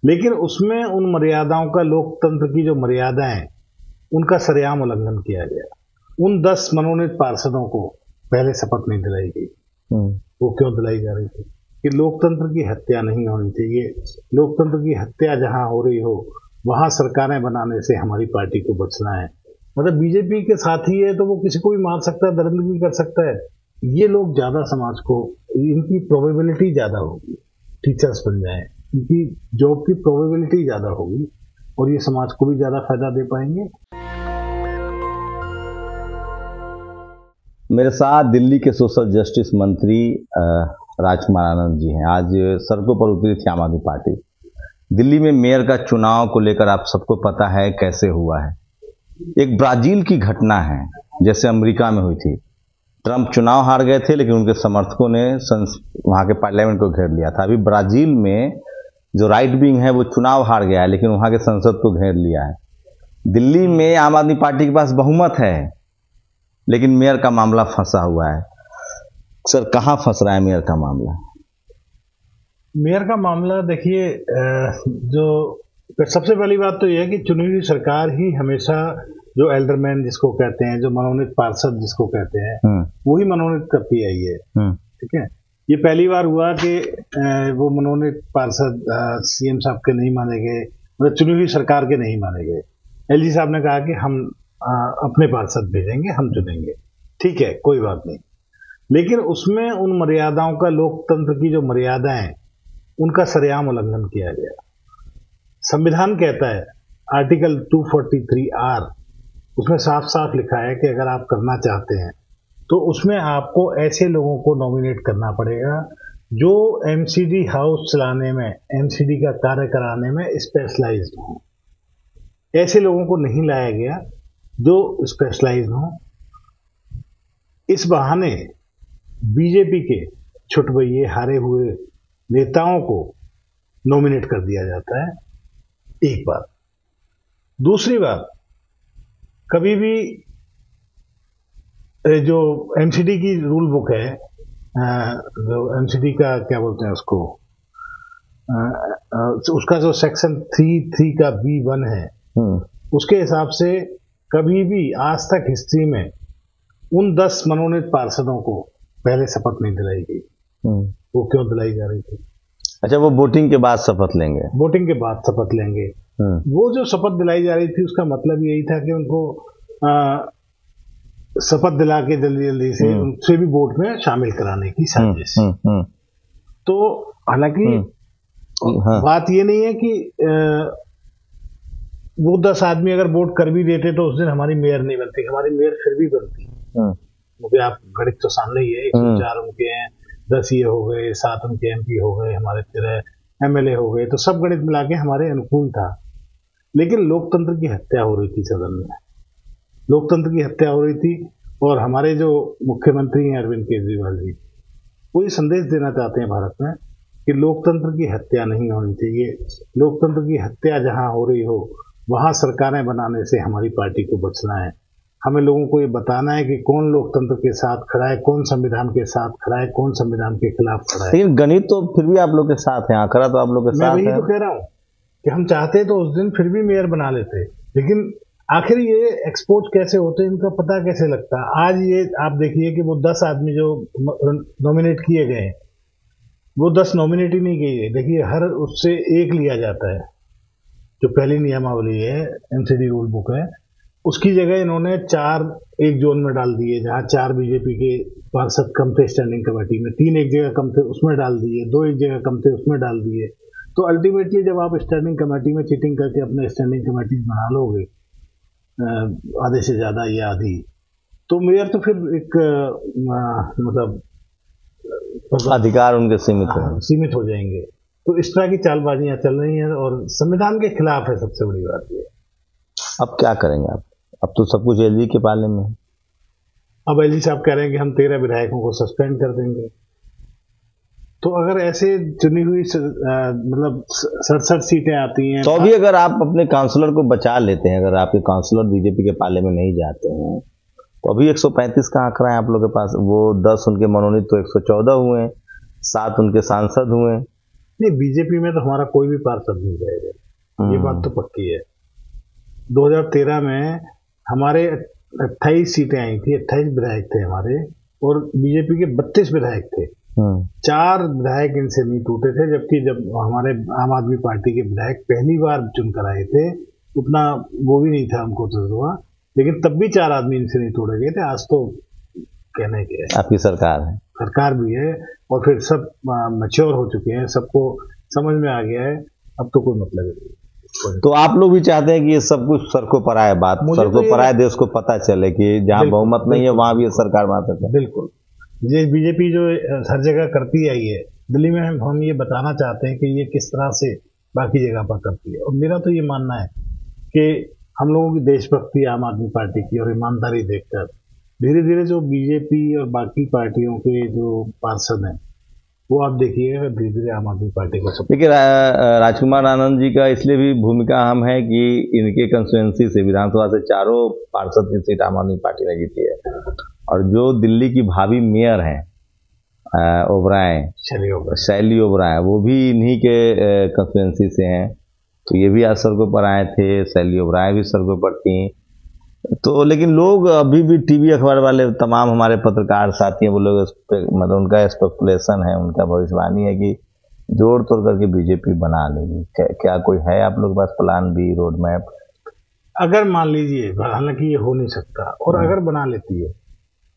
लेकिन उसमें उन मर्यादाओं का, लोकतंत्र की जो मर्यादाएं, उनका सरेआम उल्लंघन किया गया। उन 10 मनोनीत पार्षदों को पहले शपथ नहीं दिलाई गई। वो क्यों दिलाई जा रही थी? कि लोकतंत्र की हत्या नहीं होनी चाहिए। लोकतंत्र की हत्या जहां हो रही हो वहां सरकारें बनाने से हमारी पार्टी को बचना है। मतलब बीजेपी के साथी है तो वो किसी को भी मार सकता है, दरिंदगी कर सकता है। ये लोग ज्यादा समाज को, इनकी प्रोबेबिलिटी ज्यादा होगी टीचर्स बन जाए, इनकी जॉब की प्रोबेबिलिटी ज्यादा होगी और ये समाज को भी ज्यादा फायदा दे पाएंगे। मेरे साथ दिल्ली के सोशल जस्टिस मंत्री राजकुमार आनंद जी हैं। आज सड़कों पर उतरी थी आम आदमी पार्टी। दिल्ली में मेयर का चुनाव को लेकर आप सबको पता है कैसे हुआ है। एक ब्राजील की घटना है, जैसे अमेरिका में हुई थी। ट्रंप चुनाव हार गए थे लेकिन उनके समर्थकों ने वहां के पार्लियामेंट को घेर लिया था। अभी ब्राजील में जो राइट विंग है वो चुनाव हार गया है लेकिन वहां के संसद को घेर लिया है। दिल्ली में आम आदमी पार्टी के पास बहुमत है लेकिन मेयर का मामला फंसा हुआ है। सर, कहां फंस रहा है मेयर का मामला? मेयर का मामला देखिए, जो सबसे पहली बात तो यह है कि चुनी हुई सरकार ही हमेशा जो एल्डरमैन जिसको कहते हैं, जो मनोनीत पार्षद जिसको कहते हैं, वही मनोनीत करती आई है। ठीक है, ये पहली बार हुआ कि वो मनोनीत पार्षद सीएम साहब के नहीं माने गए, मतलब चुनी हुई सरकार के नहीं माने गए। एलजी साहब ने कहा कि हम अपने पार्षद भेजेंगे, हम चुनेंगे। ठीक है, कोई बात नहीं। लेकिन उसमें उन मर्यादाओं का, लोकतंत्र की जो मर्यादाएं, उनका सरेआम उल्लंघन किया गया। संविधान कहता है, आर्टिकल 243R, उसमें साफ साफ लिखा है कि अगर आप करना चाहते हैं तो उसमें आपको ऐसे लोगों को नॉमिनेट करना पड़ेगा जो एमसीडी हाउस चलाने में, एमसीडी का कार्य कराने में स्पेशलाइज्ड हो। ऐसे लोगों को नहीं लाया गया जो स्पेशलाइज्ड हो। इस बहाने बीजेपी के छुटभइये, हारे हुए नेताओं को नॉमिनेट कर दिया जाता है। एक बात। दूसरी बात, कभी भी जो एमसीडी की रूल बुक है, जो एमसीडी का क्या बोलते हैं उसको, उसका जो सेक्शन 3(3) का B(1) है, उसके हिसाब से कभी भी आज तक हिस्ट्री में उन 10 मनोनीत पार्षदों को पहले शपथ नहीं दिलाई गई। वो क्यों दिलाई जा रही थी? अच्छा, वो वोटिंग के बाद शपथ लेंगे? वोटिंग के बाद शपथ लेंगे। वो जो शपथ दिलाई जा रही थी उसका मतलब यही था कि उनको शपथ दिला के जल्दी जल्दी से उनसे भी वोट में शामिल कराने की साजिश। तो हालांकि बात ये नहीं है कि वो 10 आदमी अगर वोट कर भी देते तो उस दिन हमारी मेयर नहीं बनती, हमारी मेयर फिर भी बनती। क्योंकि आप गणित तो सामने ही है, 104 उनके हैं, 10 ये हो गए, 7 उनके एमपी हो गए, हमारे 13 एमएलए हो गए, तो सब गणित मिला के हमारे अनुकूल था। लेकिन लोकतंत्र की हत्या हो रही थी सदन में, लोकतंत्र की हत्या हो रही थी। और हमारे जो मुख्यमंत्री हैं अरविंद केजरीवाल जी, वो ये संदेश देना चाहते हैं भारत में कि लोकतंत्र की हत्या नहीं होनी चाहिए। लोकतंत्र की हत्या जहां हो रही हो वहां सरकारें बनाने से हमारी पार्टी को बचना है। हमें लोगों को ये बताना है कि कौन लोकतंत्र के साथ खड़ा है, कौन संविधान के साथ खड़ा है, कौन संविधान के खिलाफ खड़ा है। लेकिन गणित तो फिर भी आप लोग के साथ है, आंकड़ा तो आप लोग के साथ है। मैं वही तो कह रहा हूँ कि हम चाहते तो उस दिन फिर भी मेयर बना लेते, लेकिन आखिर ये एक्सपोज कैसे होते, इनका पता कैसे लगता। आज ये आप देखिए कि वो 10 आदमी जो नॉमिनेट किए गए, वो 10 नॉमिनेट ही नहीं किए। देखिए, हर उससे एक लिया जाता है। जो पहली नियमावली है, एमसीडी रूल बुक है, उसकी जगह इन्होंने 4 एक जोन में डाल दिए, जहां 4 बीजेपी के पार्षद कम थे स्टैंडिंग कमेटी में, 3 एक जगह कम थे उसमें डाल दिए, 2 एक जगह कम थे उसमें डाल दिए। तो अल्टीमेटली जब आप स्टैंडिंग कमेटी में चीटिंग करके अपने स्टैंडिंग कमेटी बना लोगे आधे से ज्यादा या आधी, तो मेयर तो फिर एक मतलब अधिकार उनके सीमित हो जाएंगे। तो इस तरह की चालबाजियां चल रही हैं और संविधान के खिलाफ है। सबसे बड़ी बात ये। अब क्या करेंगे आप? अब तो सब कुछ एलजी के पाले में है। अब एलजी साहब कह रहे हैं कि हम 13 विधायकों को सस्पेंड कर देंगे। तो अगर ऐसे चुनी हुई मतलब 67 सीटें आती हैं, तो भी अगर आप अपने काउंसलर को बचा लेते हैं, अगर आपके काउंसलर बीजेपी के पाले में नहीं जाते हैं, तो अभी 135 का आंकड़ा है आप लोग के पास। वो 10 उनके मनोनीत तो 114 हुए, 7 उनके सांसद हुए, नहीं, बीजेपी में तो हमारा कोई भी पार्षद नहीं जाएगा, ये बात तो पक्की है। 2013 में हमारे 28 सीटें आई थी, 28 विधायक थे हमारे, और बीजेपी के 32 विधायक थे। 4 विधायक इनसे नहीं टूटे थे, जबकि जब हमारे आम आदमी पार्टी के विधायक पहली बार चुनकर आए थे, उतना वो भी नहीं था हमको तजुर्बा, लेकिन तब भी 4 आदमी इनसे नहीं तोड़े गए थे। आज तो कहने के है, आपकी सरकार है, सरकार भी है, और फिर सब मैच्योर हो चुके हैं, सबको समझ में आ गया है, अब तो कोई मतलब नहीं। तो आप लोग भी चाहते हैं कि ये सब कुछ सड़कों पर आए, बात सड़कों पर आए, देश को पता चले कि जहाँ बहुमत नहीं है वहां भी ये सरकार बना सकते हैं। बिल्कुल, ये बीजेपी जो हर जगह करती आई है, दिल्ली में हम ये बताना चाहते हैं कि ये किस तरह से बाकी जगह पर करती है। और मेरा तो ये मानना है कि हम लोगों की देशभक्ति आम आदमी पार्टी की और ईमानदारी देखकर धीरे धीरे जो बीजेपी और बाकी पार्टियों के जो पार्षद हैं, वो आप देखिएगा धीरे धीरे आम आदमी पार्टी को सब। देखिए, राजकुमार आनंद जी का इसलिए भी भूमिका अहम है कि इनके कंस्टिट्यूएंसी से विधानसभा से 4 पार्षद की सीट आम आदमी पार्टी ने जीती है, और जो दिल्ली की भावी मेयर हैं ओबराय, शैली ओबराय, वो भी इन्हीं के कंस्टिट्यूएंसी से हैं। तो ये भी आज सड़कों पर आए थे, शैली ओबराय भी सड़कों पर थी। तो लेकिन लोग अभी भी टीवी अखबार वाले तमाम हमारे पत्रकार साथी हैं, वो लोग मतलब उनका स्पेकुलेशन है, उनका भविष्यवाणी है कि जोड़ तोड़ करके बीजेपी बना लेगी। क्या कोई है आप लोग के पास प्लान बी, रोड मैप? अगर मान लीजिए, हालांकि ये हो नहीं सकता, और अगर बना लेती है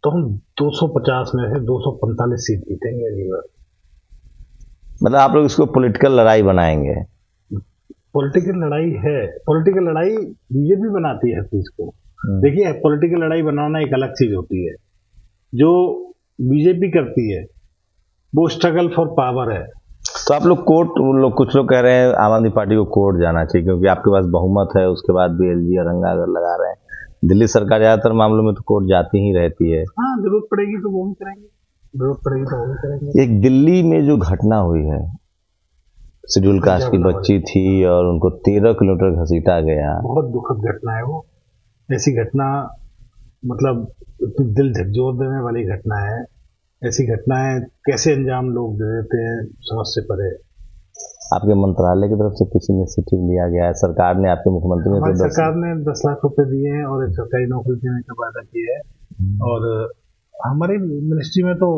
तो हम 250 में से 245 सीट जीतेंगे अगली बार। मतलब आप लोग इसको पॉलिटिकल लड़ाई बनाएंगे? पॉलिटिकल लड़ाई है, पॉलिटिकल लड़ाई बीजेपी बनाती है हर चीज को। देखिए, पॉलिटिकल लड़ाई बनाना एक अलग चीज होती है, जो बीजेपी करती है वो स्ट्रगल फॉर पावर है। तो आप लोग कोर्ट, कुछ लोग कह रहे हैं आम आदमी पार्टी को कोर्ट जाना चाहिए क्योंकि आपके पास बहुमत है, उसके बाद भी एलजी अरंगा अगर लगा रहे हैं। दिल्ली सरकार ज्यादातर मामलों में तो कोर्ट जाती ही रहती है। हाँ, जरूरत पड़ेगी तो वो भी करेंगे, जरूरत पड़ेगी तो वो भी करेंगे। एक दिल्ली में जो घटना हुई है, शेड्यूल कास्ट की बच्ची थी और उनको 13 किलोमीटर घसीटा गया, बहुत दुखद घटना है वो। ऐसी घटना मतलब दिल झकझोर देने वाली घटना है। ऐसी घटनाएं कैसे अंजाम लोग दे देते हैं, समझ से परे। आपके मंत्रालय की तरफ से कुछ इनिशिएटिव लिया गया है? सरकार ने, आपके मुख्यमंत्री ने, सरकार ने 10 लाख रुपए दिए हैं और एक सरकारी नौकरी देने का वादा किया है। और हमारी मिनिस्ट्री में तो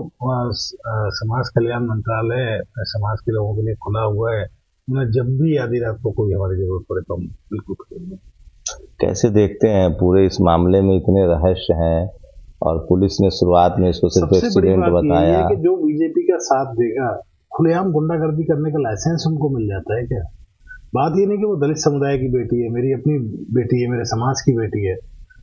समाज कल्याण मंत्रालय समाज के लोगों के लिए खुला हुआ है। उन्हें जब भी आधी रात को कोई हमारी जरूरत पड़े तो हम बिल्कुल करेंगे। कैसे देखते हैं पूरे इस मामले में? इतने रहस्य हैं और पुलिस ने शुरुआत में इसको सिर्फ एक्सीडेंट बताया। कि जो बीजेपी का साथ देगा, खुलेआम गुंडागर्दी करने का लाइसेंस उनको मिल जाता है क्या? बात ये नहीं कि वो दलित समुदाय की बेटी है, मेरी अपनी बेटी है, मेरे समाज की बेटी है।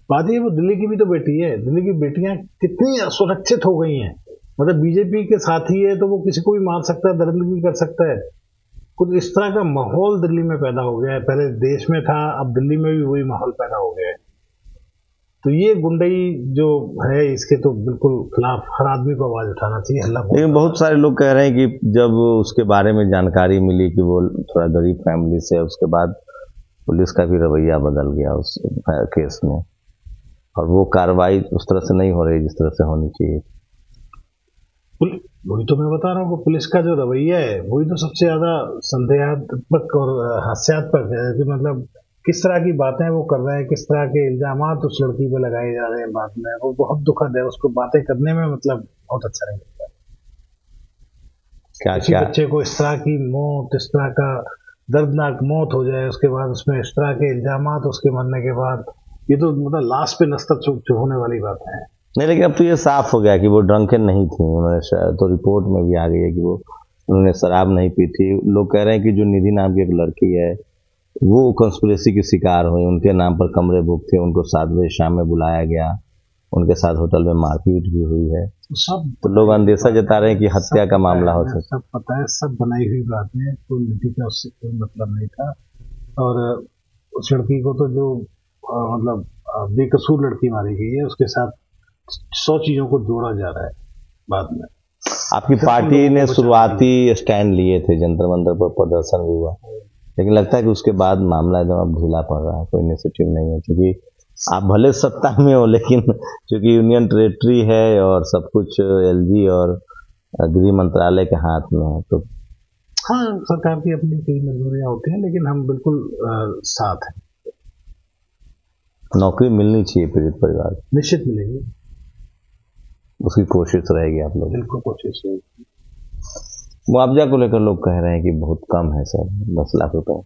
बात ये वो दिल्ली की भी तो बेटी है। दिल्ली की बेटियां कितनी असुरक्षित हो गई हैं। मतलब बीजेपी के साथी है तो वो किसी को भी मार सकता है, दरिंदगी कर सकता है। कुछ इस तरह का माहौल दिल्ली में पैदा हो गया है। पहले देश में था, अब दिल्ली में भी वही माहौल पैदा हो गया है। तो ये गुंडई जो है, इसके तो बिल्कुल खिलाफ हर आदमी को आवाज उठाना चाहिए। लेकिन बहुत सारे लोग कह रहे हैं कि जब उसके बारे में जानकारी मिली कि वो थोड़ा गरीब फैमिली से, उसके बाद पुलिस का भी रवैया बदल गया उस केस में, और वो कार्रवाई उस तरह से नहीं हो रही जिस तरह से होनी चाहिए। वही तो मैं बता रहा हूँ, पुलिस का जो रवैया है वही तो सबसे ज्यादा संदेहात्मक और हास्यास्पद है। कि मतलब किस तरह की बातें वो कर रहे हैं, किस तरह के इल्जामात उस लड़की पे लगाए जा रहे हैं बाद में, वो बहुत दुखद है। उसको बातें करने में मतलब बहुत अच्छा नहीं लगता। क्या बच्चे को इस तरह की मौत, इस तरह का दर्दनाक मौत हो जाए, उसके बाद उसमें इस तरह के इल्जामात उसके मरने के बाद, ये तो मतलब लाश पे नस्तर चुभने वाली बात है। नहीं, लेकिन अब तो ये साफ हो गया कि वो ड्रंकन नहीं थी। उन्होंने तो रिपोर्ट में भी आ गई है कि वो उन्होंने शराब नहीं पी थी। लोग कह रहे हैं कि जो निधि नाम की एक लड़की है वो कंस्पिरेसी की शिकार हुई, उनके नाम पर कमरे बुक थे, उनको 7 बजे शाम में बुलाया गया, उनके साथ होटल में मारपीट भी हुई है। सब तो लोग अंदेशा जता रहे हैं कि हत्या का मामला हो सकता है। सब पता है, सब बनाई हुई बातें, कोई निधि का उससे कोई मतलब नहीं था। और उस लड़की को तो जो मतलब बेकसूर लड़की मारी गई है, उसके साथ 100 चीजों को जोड़ा जा रहा है बाद में। आपकी पार्टी ने शुरुआती स्टैंड लिए थे, जंतर मंतर पर प्रदर्शन भी हुआ, लेकिन लगता है कि उसके बाद मामला एकदम अब ढीला पड़ रहा है, कोई इनिशिएटिव नहीं है। क्योंकि आप भले सत्ता में हो, लेकिन क्योंकि यूनियन टेरिटरी है और सब कुछ एलजी और गृह मंत्रालय के हाथ में है, तो हाँ, सरकार की अपनी कई मजबूरियां होती हैं, लेकिन हम बिल्कुल साथ हैं। नौकरी मिलनी चाहिए पीड़ित परिवार को, निश्चित मिलेगी, उसकी कोशिश रहेगी आप लोग? बिल्कुल कोशिश रहेगी। मुआवजा को लेकर लोग कह रहे हैं कि बहुत कम है सर, 10 लाख रुपए,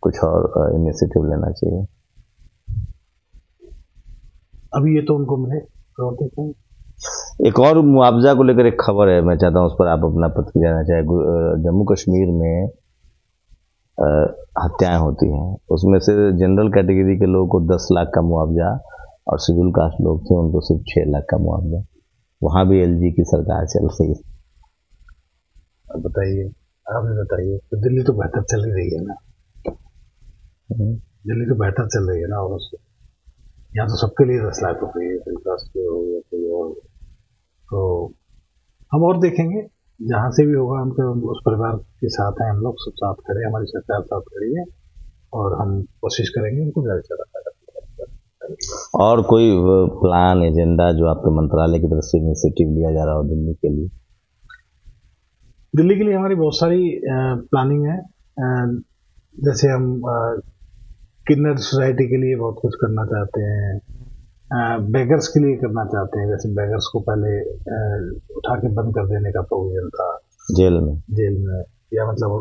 कुछ और इनिशिएटिव लेना चाहिए। अभी ये तो उनको मिले तो देखें। एक और मुआवजा को लेकर एक खबर है, मैं चाहता हूं उस पर आप अपना प्रतिक्रिया देना चाहिए। जम्मू कश्मीर में हत्याएं होती हैं, उसमें से जनरल कैटेगरी के लोगों को 10 लाख का मुआवजा और शेड्यूल कास्ट लोग थे उनको सिर्फ 6 लाख का मुआवजा। वहां भी एलजी की सरकार चल रही है। अब बताइए, आप भी बताइए। तो दिल्ली तो बेहतर चल ही रही है ना, दिल्ली तो बेहतर चल रही है ना, और उससे यहाँ तो सबके लिए 10 लाख रुपये शेड्यूल कास्ट के हो या कोई और। तो हम और देखेंगे, जहाँ से भी होगा हम तो उस परिवार के साथ हैं, हम लोग सब साथ खड़े, हमारी सरकार साथ खड़ी है और हम कोशिश करेंगे उनको ज़्यादा से ज़्यादा। और कोई प्लान एजेंडा जो आपके मंत्रालय की तरफ से इनिशिएटिव लिया जा रहा हो दिल्ली के लिए? दिल्ली के लिए हमारी बहुत सारी प्लानिंग है। जैसे हम किन्नर सोसाइटी के लिए बहुत कुछ करना चाहते हैं, बेगर्स के लिए करना चाहते हैं। जैसे बेगर्स को पहले उठा के बंद कर देने का प्रोविजन था जेल में या मतलब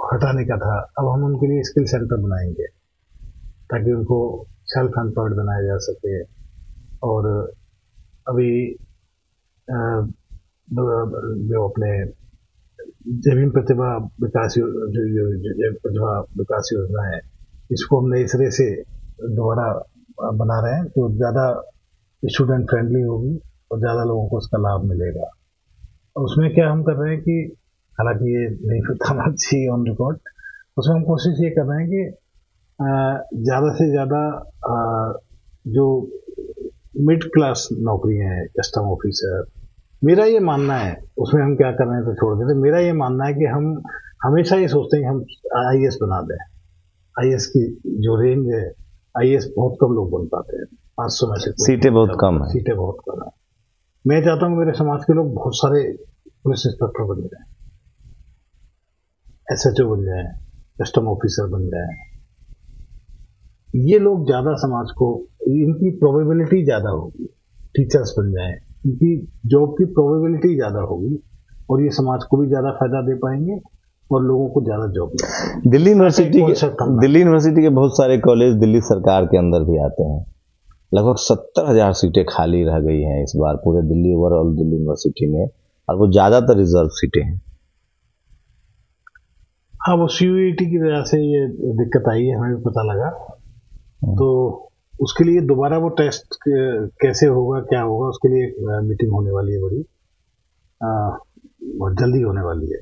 हटाने का था, अब हम उनके लिए स्किल सेंटर बनाएंगे ताकि उनको सेल्फ एम्प्लॉयड बनाया जा सके। और अभी जो अपने जमीन प्रतिभा विकास योजना है, इसको हम नए सिरे से दोबारा बना रहे हैं, तो ज़्यादा स्टूडेंट फ्रेंडली होगी और ज़्यादा लोगों को उसका लाभ मिलेगा। और उसमें क्या हम कर रहे हैं कि हालांकि ये नहीं बताना चाहिए ऑन रिकॉर्ड, उसमें हम कोशिश ये कर रहे हैं कि ज़्यादा से ज़्यादा जो मिड क्लास नौकरियां हैं, कस्टम ऑफिसर, मेरा ये मानना है, उसमें हम क्या कर रहे हैं तो छोड़ देते। मेरा ये मानना है कि हम हमेशा ये सोचते हैं कि हम आईएएस बना दें। आईएएस की जो रेंज है, आईएएस बहुत कम लोग बन पाते हैं, 500 में से सीटें बहुत कम है। सीटें बहुत कम है। मैं चाहता हूँ मेरे समाज के लोग बहुत सारे पुलिस इंस्पेक्टर बन जाएं, एसएचओ बन जाएं, कस्टम ऑफिसर बन जाएं। ये लोग ज्यादा समाज को, इनकी प्रोबेबिलिटी ज्यादा होगी। टीचर्स बन जाएं, इनकी जॉब की प्रोबेबिलिटी ज्यादा होगी और ये समाज को भी ज्यादा फायदा दे पाएंगे और लोगों को ज्यादा जॉब मिलेगी। दिल्ली यूनिवर्सिटी के बहुत सारे कॉलेज दिल्ली सरकार के अंदर भी आते हैं। लगभग 70,000 सीटें खाली रह गई हैं इस बार पूरे दिल्ली, ओवरऑल दिल्ली यूनिवर्सिटी में, और वो ज्यादातर रिजर्व सीटें हैं। हाँ, वो सीयूईटी की वजह से ये दिक्कत आई है, हमें भी पता लगा। तो उसके लिए दोबारा वो टेस्ट कैसे होगा, क्या होगा, उसके लिए मीटिंग होने वाली है बड़ी, बहुत जल्दी होने वाली है।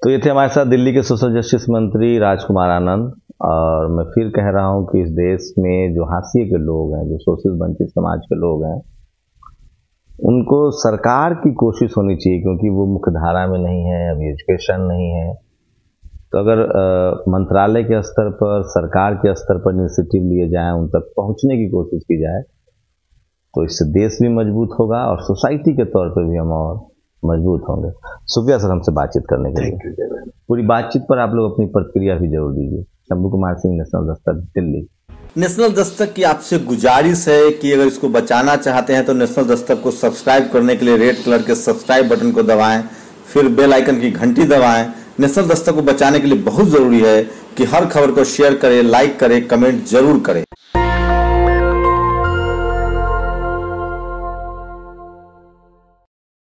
तो ये थे हमारे साथ दिल्ली के सोशल जस्टिस मंत्री राजकुमार आनंद। और मैं फिर कह रहा हूं कि इस देश में जो हाशिए के लोग हैं, जो सोशल वंचित समाज के लोग हैं, उनको सरकार की कोशिश होनी चाहिए, क्योंकि वो मुख्य धारा में नहीं है, अभी एजुकेशन नहीं है। तो अगर मंत्रालय के स्तर पर, सरकार के स्तर पर इनिशिएटिव लिए जाएं, उन तक पहुंचने की कोशिश की जाए, तो इससे देश भी मजबूत होगा और सोसाइटी के तौर पर भी हम और मजबूत होंगे। शुक्रिया सर हमसे बातचीत करने के लिए। पूरी बातचीत पर आप लोग अपनी प्रतिक्रिया भी जरूर दीजिए। शंभू कुमार सिंह, नेशनल दस्तक, दिल्ली। नेशनल दस्तक की आपसे गुजारिश है कि अगर इसको बचाना चाहते हैं तो नेशनल दस्तक को सब्सक्राइब करने के लिए रेड कलर के सब्सक्राइब बटन को दबाएं, फिर बेल आइकन की घंटी दबाएं। नेशनल दस्तक को बचाने के लिए बहुत जरूरी है कि हर खबर को शेयर करें, लाइक करें, कमेंट जरूर करें।